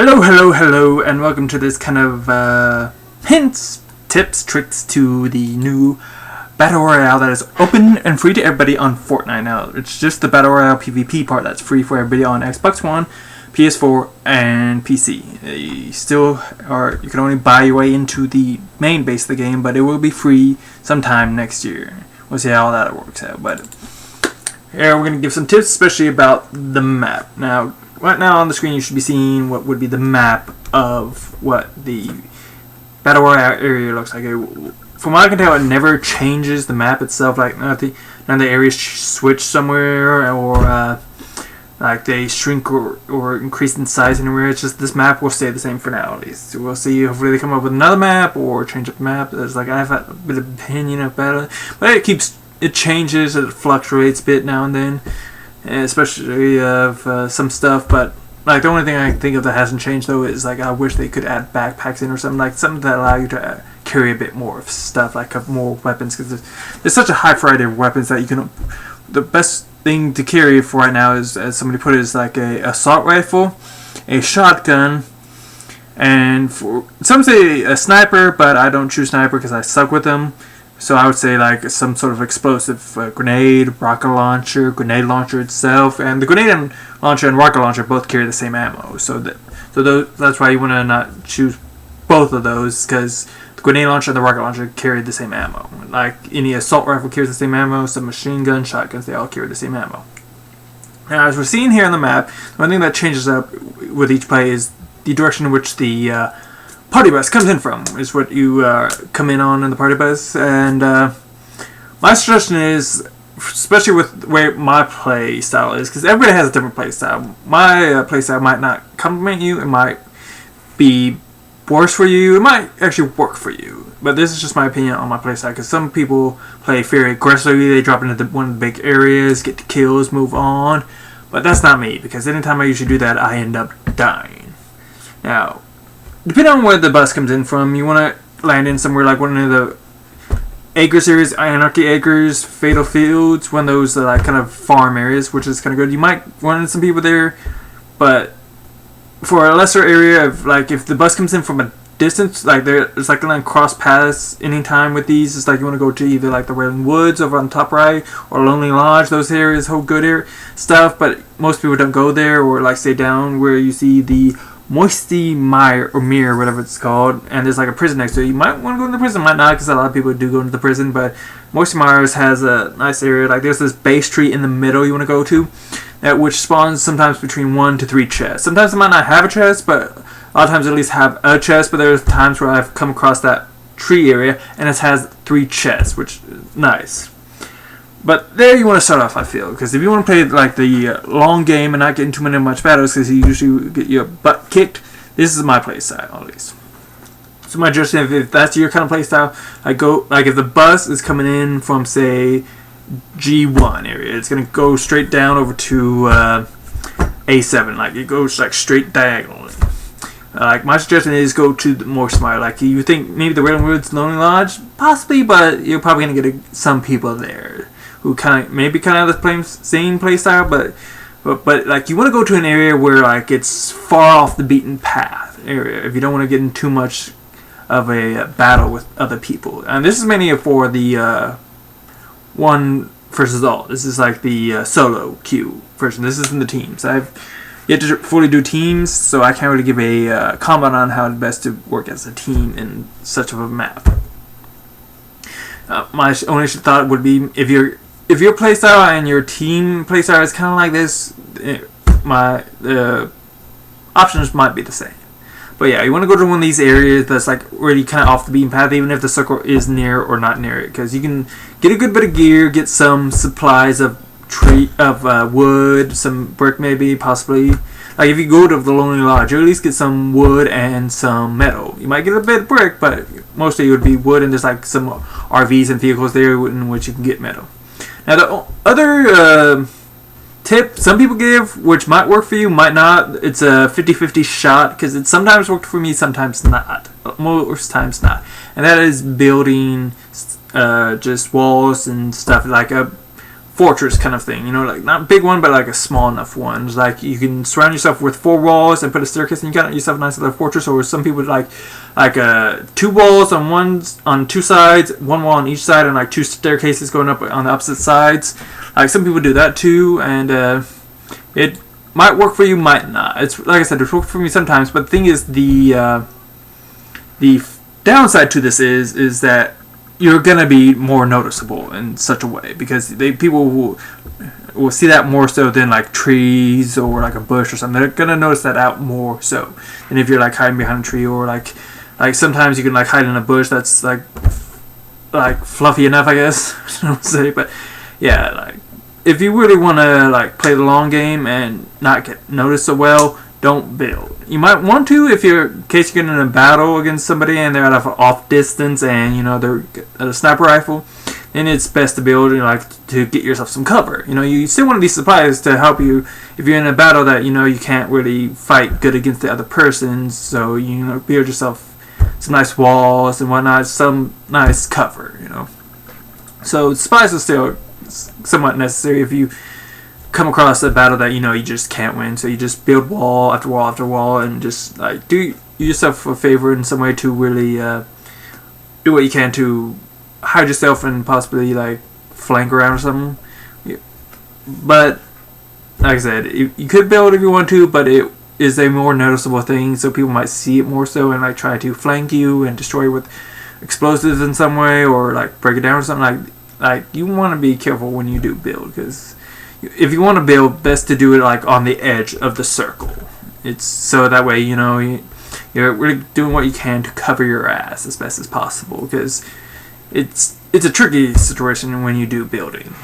Hello, and welcome to this kind of hints, tips, tricks to the new Battle Royale that is open and free to everybody on Fortnite now. It's just the Battle Royale PvP part that's free for everybody on Xbox One, PS4, and PC. You can only buy your way into the main base of the game, but it will be free sometime next year. We'll see how that works out. But here we're going to give some tips, especially about the map. Now, right now on the screen you should be seeing what would be the map of what the Battle Royale area looks like. From what I can tell, it never changes the map itself. Like none of the areas switch somewhere or like they shrink or increase in size anywhere. It's just this map will stay the same for now at least. So we'll see. Hopefully they come up with another map or change up the map. There's like I have a bit of opinion about it, but it changes. It fluctuates a bit now and then. Especially of some stuff, but like the only thing I can think of that hasn't changed though is like I wish they could add backpacks in or something that allow you to carry a bit more of stuff, like more weapons, because there's such a high variety of weapons that you can. The best thing to carry for right now is, as somebody put it, is like a assault rifle, a shotgun, and for some say a sniper, but I don't choose sniper because I suck with them. So I would say like some sort of explosive grenade, rocket launcher, grenade launcher itself, and the grenade launcher and rocket launcher both carry the same ammo. So that's why you want to not choose both of those, because the grenade launcher and the rocket launcher carry the same ammo. Like any assault rifle carries the same ammo, some machine gun, shotguns, they all carry the same ammo. Now, as we're seeing here on the map, one thing that changes up with each play is the direction in which the party bus comes in from, is what you come in on in the party bus. And my suggestion is, especially with the way my play style is, because everybody has a different play style. My play style might not compliment you, it might be worse for you, it might actually work for you. But this is just my opinion on my play style, because some people play very aggressively, they drop into one of the big areas, get the kills, move on. But that's not me, because anytime I usually do that, I end up dying. Now, depending on where the bus comes in from, you want to land in somewhere like one of the acre series, Anarchy Acres, Fatal Fields, one of those like kind of farm areas, which is kind of good. You might run into some people there, but for a lesser area of like if the bus comes in from a distance, like it's like going to cross paths anytime with these. It's like you want to go to either like the Wailing Woods over on the top right or Lonely Lodge. Those areas hold good stuff, but most people don't go there or like stay down where you see the Moisty Mire or Mere, whatever it's called, and there's like a prison next to it. You might want to go into the prison, might not, because a lot of people do go into the prison, but Moisty Mire has a nice area. Like there's this base tree in the middle you want to go to, which spawns sometimes between 1 to 3 chests. Sometimes it might not have a chest, but a lot of times at least have a chest, but there's times where I've come across that tree area and it has 3 chests, which is nice. But there you want to start off, I feel, because if you want to play like the long game and not get into much battles, because you usually get your butt kicked, this is my play style at least. So my suggestion, if that's your kind of play style, I go like if the bus is coming in from say G1 area, it's gonna go straight down over to A7, like it goes like straight diagonally. Like my suggestion is go to the more smart. Like you think maybe the Wailing Woods, Lonely Lodge, possibly, but you're probably gonna get some people there who kind of the same play style, but like you want to go to an area where like it's far off the beaten path area if you don't want to get in too much of a battle with other people. And this is mainly for the one versus all. This is like the solo queue version. This isn't the teams. I've yet to fully do teams, so I can't really give a comment on how it's best to work as a team in such of a map. My only thought would be if your playstyle and your team playstyle is kind of like this, my options might be the same. But yeah, you want to go to one of these areas that's like really kind of off the beaten path, even if the circle is near or not near it, because you can get a good bit of gear, get some supplies of wood, some brick maybe, possibly. Like if you go to the Lonely Lodge, you at least get some wood and some metal. You might get a bit of brick, but mostly it would be wood, and there's like some RVs and vehicles there in which you can get metal. Now the other tip some people give, which might work for you, might not, it's a 50-50 shot, because it sometimes worked for me, sometimes not. Most times not. And that is building just walls and stuff, like fortress kind of thing, you know, like not a big one, but like a small enough one. It's like you can surround yourself with 4 walls and put a staircase, and you got yourself a nice little fortress. Or some people like 2 walls on 2 sides, 1 wall on each side, and like 2 staircases going up on the opposite sides. Like some people do that too, and it might work for you, might not. It's like I said, it's worked for me sometimes. But the thing is, the downside to this is that you're gonna be more noticeable in such a way, because people will see that more so than like trees or like a bush or something. They're gonna notice that out more so than if you're like hiding behind a tree, or like sometimes you can like hide in a bush that's like fluffy enough, I guess I don't say. But yeah, like if you really want to like play the long game and not get noticed so well, don't build. You might want to if you're, in case you're getting in a battle against somebody and they're at an off distance and you know they're at a sniper rifle. Then it's best to build, you know, like to get yourself some cover. You know, you still want these supplies to help you if you're in a battle that you know you can't really fight good against the other person. So you know, build yourself some nice walls and whatnot, some nice cover. You know, so supplies are still somewhat necessary if you come across a battle that you know you just can't win. So you just build wall after wall after wall, and just like do yourself a favor in some way to really do what you can to hide yourself and possibly like flank around or something. But like I said, you could build if you want to, but it is a more noticeable thing, so people might see it more so and like try to flank you and destroy you with explosives in some way, or like break it down or something. Like you want to be careful when you do build, because if you want to build, best to do it like on the edge of the circle. It's so that way you know you're really doing what you can to cover your ass as best as possible, because it's a tricky situation when you do building.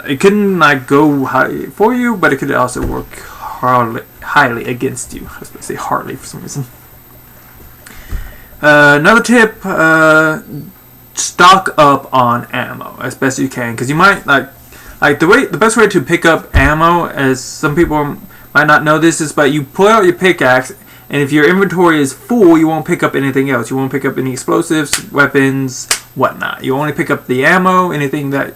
It can like go high for you, but it could also work highly against you. I was going to say hardly for some reason. Another tip: stock up on ammo as best you can, because you might like the best way to pick up ammo, as some people might not know this, is but you pull out your pickaxe, and if your inventory is full, you won't pick up anything else. You won't pick up any explosives, weapons, whatnot. You only pick up the ammo, anything that,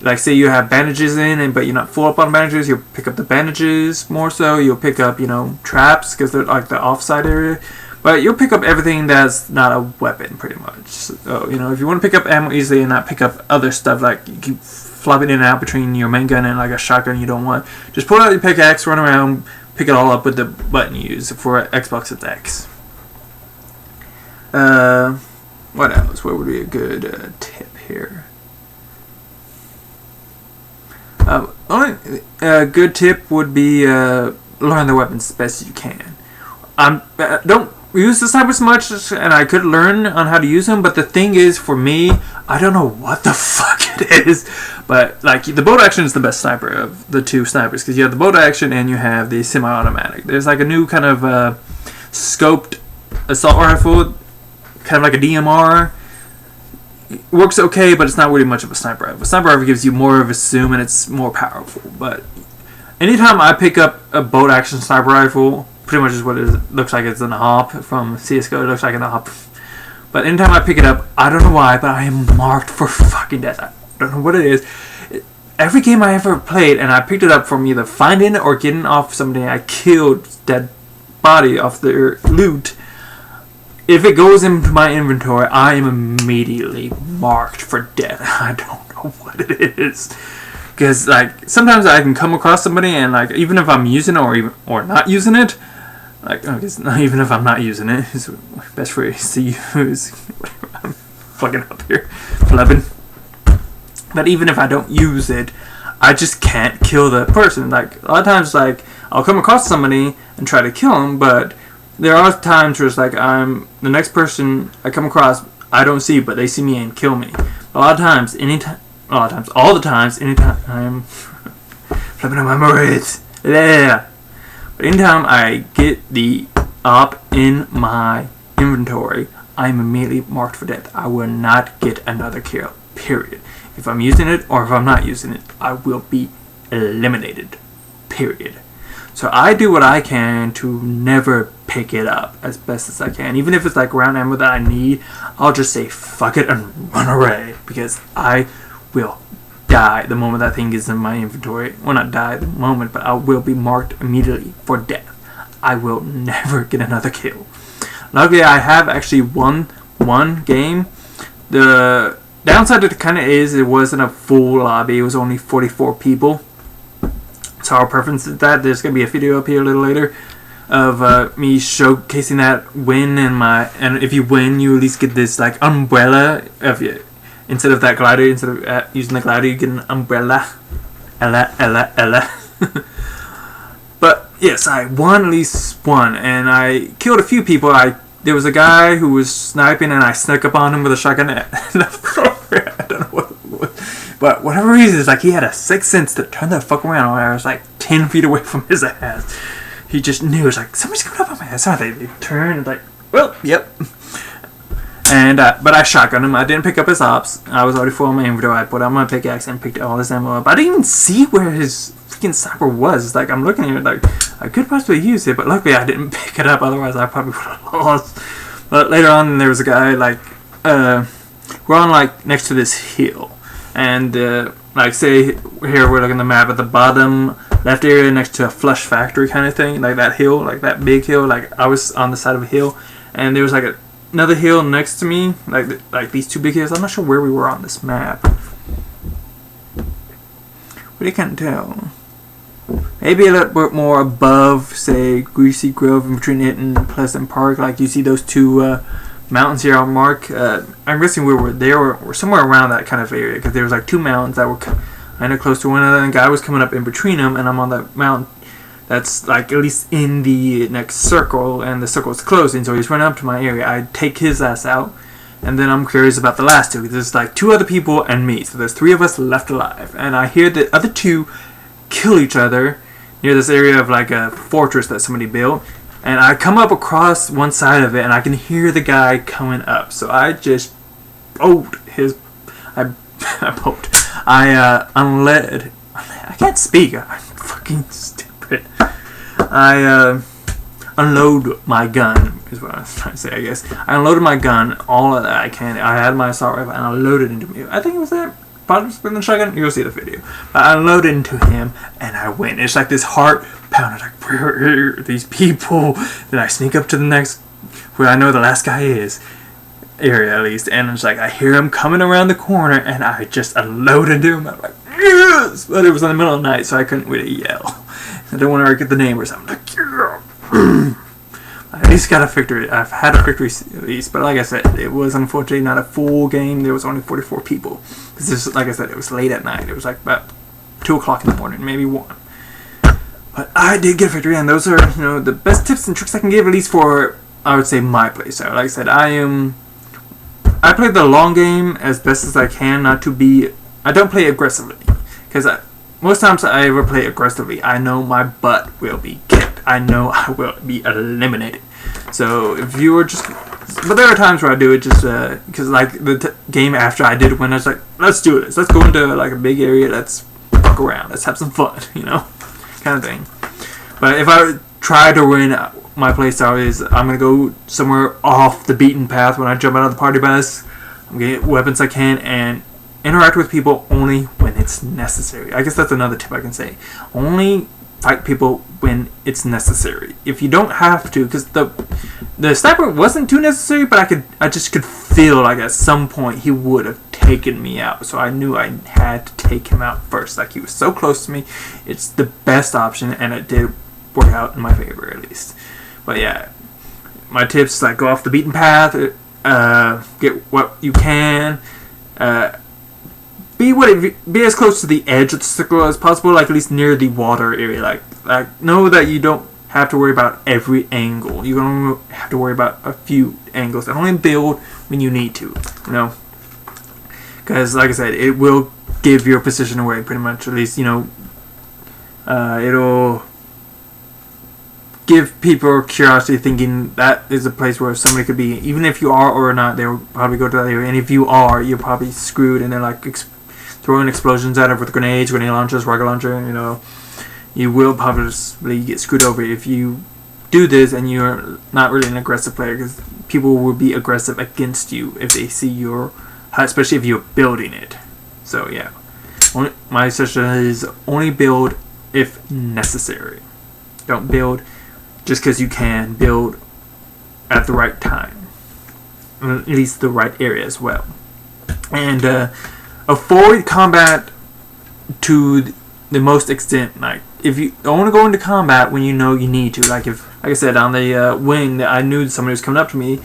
like say you have bandages in, but you're not full up on bandages, you'll pick up the bandages more so. You'll pick up, you know, traps, because they're like the offside area. But you'll pick up everything that's not a weapon, pretty much. So, you know, if you want to pick up ammo easily and not pick up other stuff, like you keep flopping in and out between your main gun and like a shotgun you don't want, just pull out your pickaxe, run around, pick it all up with the button you use. For Xbox, it's X. What else? What would be a good tip here? Only good tip would be learn the weapons as best as you can. Don't use the snipers much, and I could learn on how to use them, but the thing is, for me, I don't know what the fuck it is, but like the bolt action is the best sniper of the 2 snipers, because you have the bolt action and you have the semi-automatic. There's like a new kind of scoped assault rifle, kind of like a DMR. It works okay, but it's not really much of a sniper rifle. A sniper rifle gives you more of a zoom and it's more powerful. But anytime I pick up a bolt action sniper rifle, pretty much is what it looks like. It's an AWP from CSGO. It looks like an AWP. But anytime I pick it up, I don't know why, but I am marked for fucking death. I don't know what it is. Every game I ever played, and I picked it up from either finding it or getting off somebody, I killed that body off their loot. If it goes into my inventory, I am immediately marked for death. I don't know what it is. Because like sometimes I can come across somebody, and like even if I'm using it or not using it, like I guess not even if I'm not using it, it's best phrase to use. I'm fucking up here, flubbing. But even if I don't use it, I just can't kill the person. Like a lot of times, like I'll come across somebody and try to kill them, but there are times where it's like I'm the next person I come across, I don't see, but they see me and kill me. A lot of times, all the times, anytime I'm flipping on my words. Yeah. But anytime I get the op in my inventory, I'm immediately marked for death. I will not get another kill, period. If I'm using it or if I'm not using it, I will be eliminated, period. So I do what I can to never pick it up as best as I can. Even if it's like round ammo that I need, I'll just say fuck it and run away, because I will die the moment that thing is in my inventory. Well, not die at the moment, but I will be marked immediately for death. I will never get another kill. Luckily, I have actually won one game. The downside of it kind of is it wasn't a full lobby. It was only 44 people. So our preference is that. There's going to be a video up here a little later of me showcasing that win, and if you win, you at least get this like umbrella of you. Instead of that glider, instead of using the glider, you get an umbrella. Ella. But yes, I won at least one, and I killed a few people. There was a guy who was sniping, and I snuck up on him with a shotgun. I don't know what it was, but whatever reason, it's like he had a sixth sense to turn the fuck around when I was like 10 feet away from his ass. He just knew. It was like, somebody's coming up on my ass. So they turned like, well, yep. And but I shotgunned him. I didn't pick up his ops. I was already full on my inventory. I put out my pickaxe and picked all his ammo up. I didn't even see where his freaking sniper was. It's like I'm looking at it like I could possibly use it, but luckily I didn't pick it up. Otherwise I probably would have lost. But later on there was a guy like we're on like next to this hill, and like say here we're looking at the map at the bottom left area next to a flush factory kind of thing, like that hill, like that big hill. Like I was on the side of a hill, and there was like another hill next to me, like these two big hills. I'm not sure where we were on this map, but I can't tell. Maybe a little bit more above, say, Greasy Grove, in between it and Pleasant Park. Like you see those two mountains here on mark. I'm guessing we were there, or somewhere around that kind of area, because there was like two mountains that were kind of close to one another, and the guy was coming up in between them, and I'm on the mountain that's like at least in the next circle, and the circle is closing, so he's running up to my area. I take his ass out, and then I'm curious about the last two. There's like two other people and me, so there's three of us left alive, and I hear the other two kill each other near this area of like a fortress that somebody built, and I come up across one side of it, and I can hear the guy coming up, so I just I unlead. I can't speak. I'm fucking stupid. I unload my gun, is what I was trying to say, I guess. I unloaded my gun, all of that I can. I had my assault rifle, and I loaded into me. I think it was that possibly the shotgun. You'll see the video. I unloaded into him, and I win. It's like this heart pounding, like, where are these people? Then I sneak up to the next, where I know the last guy is, area at least, and it's like I hear him coming around the corner, and I just unloaded him. I'm like, yes! But it was in the middle of the night, so I couldn't really yell. I don't want to get the neighbors. I'm like, yeah. I at least got a victory. I've had a victory at least, but like I said, it was unfortunately not a full game. There was only 44 people. This is, like I said, it was late at night. It was like about 2 o'clock in the morning, maybe 1. But I did get a victory, and those are, you know, the best tips and tricks I can give, at least for, I would say, my playstyle. Like I said, I play the long game as best as I can, not to be. I don't play aggressively, because most times I ever play aggressively, I know my butt will be kicked. I know I will be eliminated. So if you were just, but there are times where I do it just because like the game after I did win, I was like, let's do this. Let's go into like a big area. Let's fuck around. Let's have some fun, you know, kind of thing. But if I try to win, my playstyle is I'm gonna go somewhere off the beaten path when I jump out of the party bus. I'm gonna get weapons I can and interact with people only when it's necessary. I guess that's another tip I can say. Only fight people when it's necessary. If you don't have to, because the sniper wasn't too necessary, but I just could feel like at some point he would have taken me out. So I knew I had to take him out first. Like he was so close to me. It's the best option, and it did work out in my favor at least. But yeah, my tips like go off the beaten path, get what you can, be as close to the edge of the circle as possible, like at least near the water area. Like know that you don't have to worry about every angle. You don't have to worry about a few angles, and only build when you need to. You know, because like I said, it will give your position away pretty much. At least you know, it'll give people curiosity, thinking that is a place where somebody could be. Even if you are or not, they'll probably go to that area. And if you are, you're probably screwed. And they're like throwing explosions at it with grenades, grenade launchers, rocket launcher. You know, you will probably get screwed over if you do this and you're not really an aggressive player, because people will be aggressive against you if they see your hut, especially if you're building it. So yeah. My suggestion is only build if necessary. Don't build just because you can. Build at the right time, at least the right area as well, and avoid combat to the most extent. Like if you don't want to go into combat when you know you need to, like I said on the wing, that I knew somebody was coming up to me,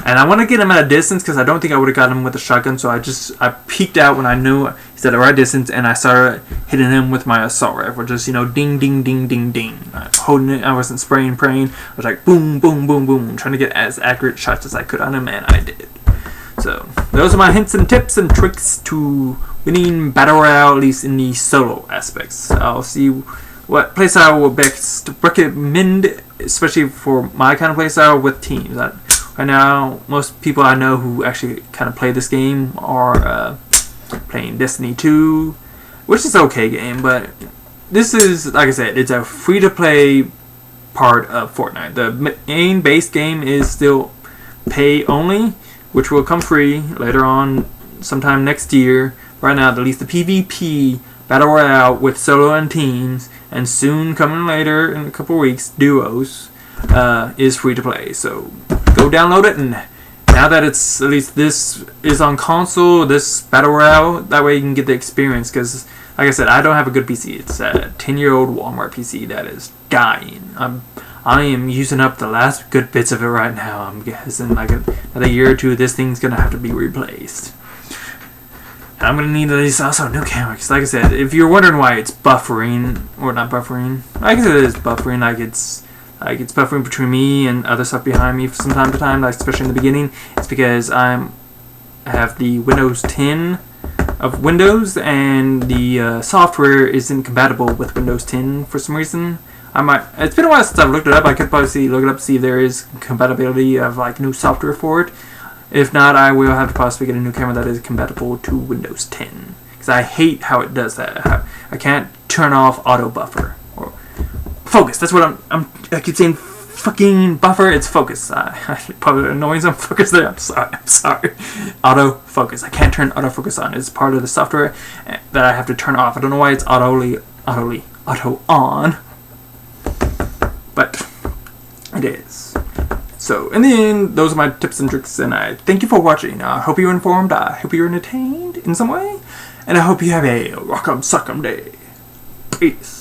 and I want to get him at a distance because I don't think I would have got him with a shotgun. So I peeked out when I knew he's at the right distance, and I started hitting him with my assault rifle. Just ding, ding, ding, ding, ding. Holding it. I wasn't spraying, praying. I was like boom, boom, boom, boom, trying to get as accurate shots as I could on him, and I did. So those are my hints and tips and tricks to winning Battle Royale, at least in the solo aspects. I'll see what playstyle I will best recommend, especially for my kind of playstyle with teams. Right now, most people I know who actually kind of play this game are playing Destiny 2, which is an okay game, but this is, like I said, it's a free-to-play part of Fortnite. The main base game is still pay only, which will come free later on sometime next year. Right now, at least the PvP Battle Royale with solo and teams, and soon coming later in a couple weeks, duos, is free to play. So go download it, and now that it's, at least this is on console, this Battle Royale, that way you can get the experience, because like I said, I don't have a good PC. It's a 10-year-old Walmart PC that is dying. I am using up the last good bits of it right now. I'm guessing like another year or two, this thing's gonna have to be replaced. And I'm gonna need at least also a new camera, because like I said, if you're wondering why it's buffering, or not buffering, like I said, it is buffering, like it's buffering between me and other stuff behind me from time to time, like especially in the beginning. It's because I have the Windows 10 of Windows, and the software isn't compatible with Windows 10 for some reason. It's been a while since I've looked it up. I could probably look it up to see if there is compatibility of like new software for it. If not, I will have to possibly get a new camera that is compatible to Windows 10, because I hate how it does that. I can't turn off auto buffer or focus. That's what I keep saying. Fucking buffer. It's focus. I probably annoying some fuckers there. I'm sorry. Auto focus. I can't turn auto focus on. It's part of the software that I have to turn off. I don't know why it's auto on, but it is. So in the end, those are my tips and tricks, and I thank you for watching. I hope you're informed. I hope you're entertained in some way, and I hope you have a rock'em sock'em day. Peace.